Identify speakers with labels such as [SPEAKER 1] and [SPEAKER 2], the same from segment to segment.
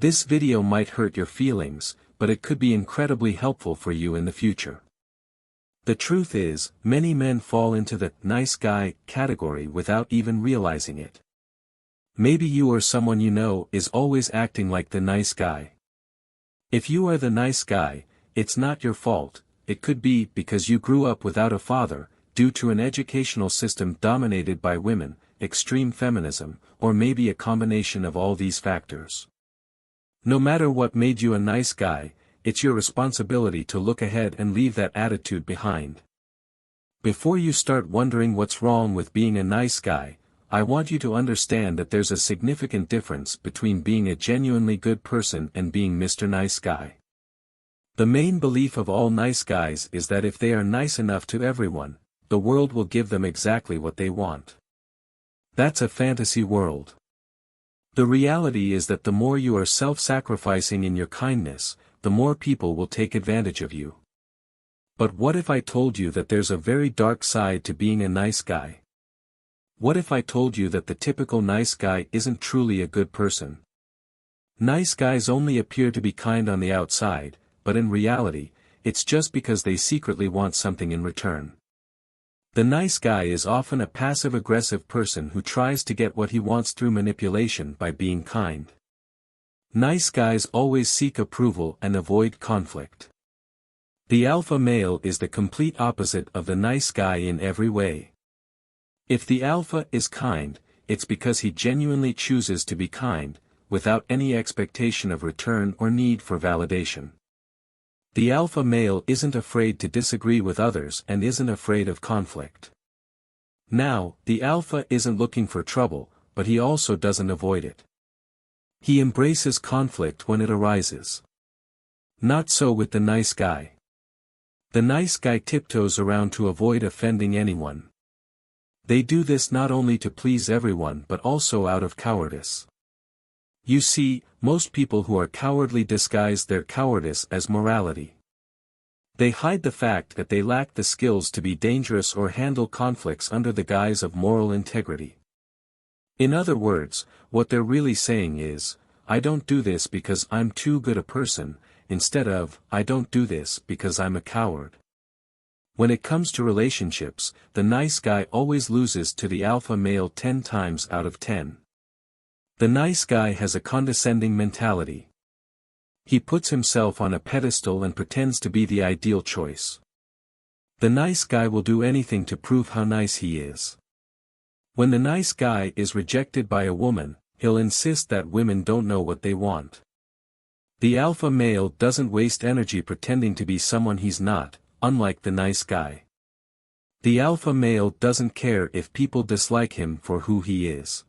[SPEAKER 1] This video might hurt your feelings, but it could be incredibly helpful for you in the future. The truth is, many men fall into the nice guy category without even realizing it. Maybe you or someone you know is always acting like the nice guy. If you are the nice guy, it's not your fault. It could be because you grew up without a father, due to an educational system dominated by women, extreme feminism, or maybe a combination of all these factors. No matter what made you a nice guy, it's your responsibility to look ahead and leave that attitude behind. Before you start wondering what's wrong with being a nice guy, I want you to understand that there's a significant difference between being a genuinely good person and being Mr. Nice Guy. The main belief of all nice guys is that if they are nice enough to everyone, the world will give them exactly what they want. That's a fantasy world. The reality is that the more you are self-sacrificing in your kindness, the more people will take advantage of you. But what if I told you that there's a very dark side to being a nice guy? What if I told you that the typical nice guy isn't truly a good person? Nice guys only appear to be kind on the outside, but in reality, it's just because they secretly want something in return. The nice guy is often a passive-aggressive person who tries to get what he wants through manipulation by being kind. Nice guys always seek approval and avoid conflict. The alpha male is the complete opposite of the nice guy in every way. If the alpha is kind, it's because he genuinely chooses to be kind, without any expectation of return or need for validation. The alpha male isn't afraid to disagree with others and isn't afraid of conflict. Now, the alpha isn't looking for trouble, but he also doesn't avoid it. He embraces conflict when it arises. Not so with the nice guy. The nice guy tiptoes around to avoid offending anyone. They do this not only to please everyone but also out of cowardice. You see, most people who are cowardly disguise their cowardice as morality. They hide the fact that they lack the skills to be dangerous or handle conflicts under the guise of moral integrity. In other words, what they're really saying is, I don't do this because I'm too good a person, instead of, I don't do this because I'm a coward. When it comes to relationships, the nice guy always loses to the alpha male 10 times out of 10. The nice guy has a condescending mentality. He puts himself on a pedestal and pretends to be the ideal choice. The nice guy will do anything to prove how nice he is. When the nice guy is rejected by a woman, he'll insist that women don't know what they want. The alpha male doesn't waste energy pretending to be someone he's not, unlike the nice guy. The alpha male doesn't care if people dislike him for who he is.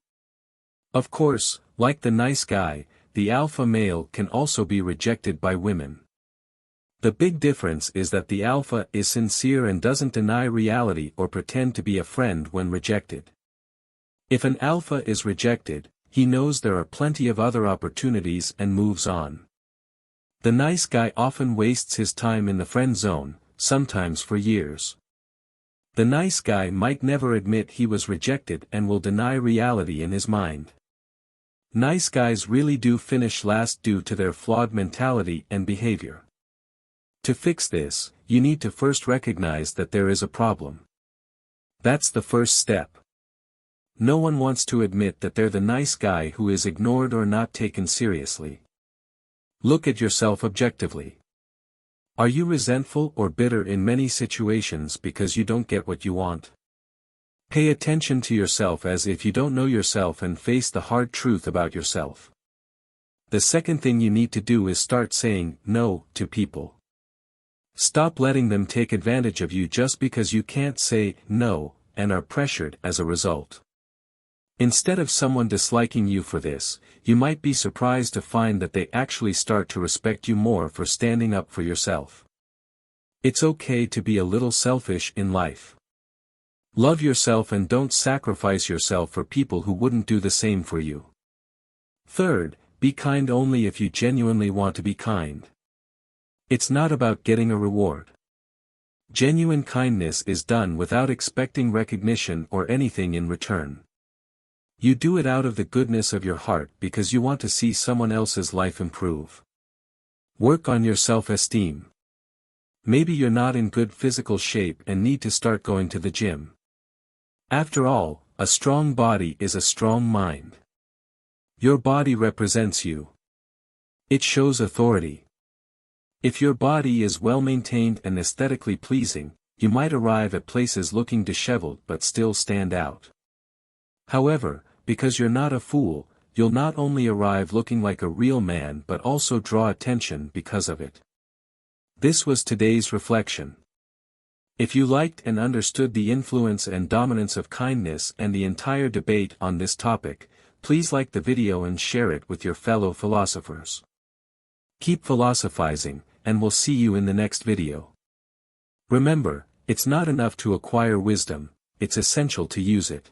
[SPEAKER 1] Of course, like the nice guy, the alpha male can also be rejected by women. The big difference is that the alpha is sincere and doesn't deny reality or pretend to be a friend when rejected. If an alpha is rejected, he knows there are plenty of other opportunities and moves on. The nice guy often wastes his time in the friend zone, sometimes for years. The nice guy might never admit he was rejected and will deny reality in his mind. Nice guys really do finish last due to their flawed mentality and behavior. To fix this, you need to first recognize that there is a problem. That's the first step. No one wants to admit that they're the nice guy who is ignored or not taken seriously. Look at yourself objectively. Are you resentful or bitter in many situations because you don't get what you want? Pay attention to yourself as if you don't know yourself and face the hard truth about yourself. The second thing you need to do is start saying no to people. Stop letting them take advantage of you just because you can't say no, and are pressured as a result. Instead of someone disliking you for this, you might be surprised to find that they actually start to respect you more for standing up for yourself. It's okay to be a little selfish in life. Love yourself and don't sacrifice yourself for people who wouldn't do the same for you. Third, be kind only if you genuinely want to be kind. It's not about getting a reward. Genuine kindness is done without expecting recognition or anything in return. You do it out of the goodness of your heart because you want to see someone else's life improve. Work on your self-esteem. Maybe you're not in good physical shape and need to start going to the gym. After all, a strong body is a strong mind. Your body represents you. It shows authority. If your body is well maintained and aesthetically pleasing, you might arrive at places looking disheveled but still stand out. However, because you're not a fool, you'll not only arrive looking like a real man but also draw attention because of it. This was today's reflection. If you liked and understood the influence and dominance of kindness and the entire debate on this topic, please like the video and share it with your fellow philosophers. Keep philosophizing, and we'll see you in the next video. Remember, it's not enough to acquire wisdom, it's essential to use it.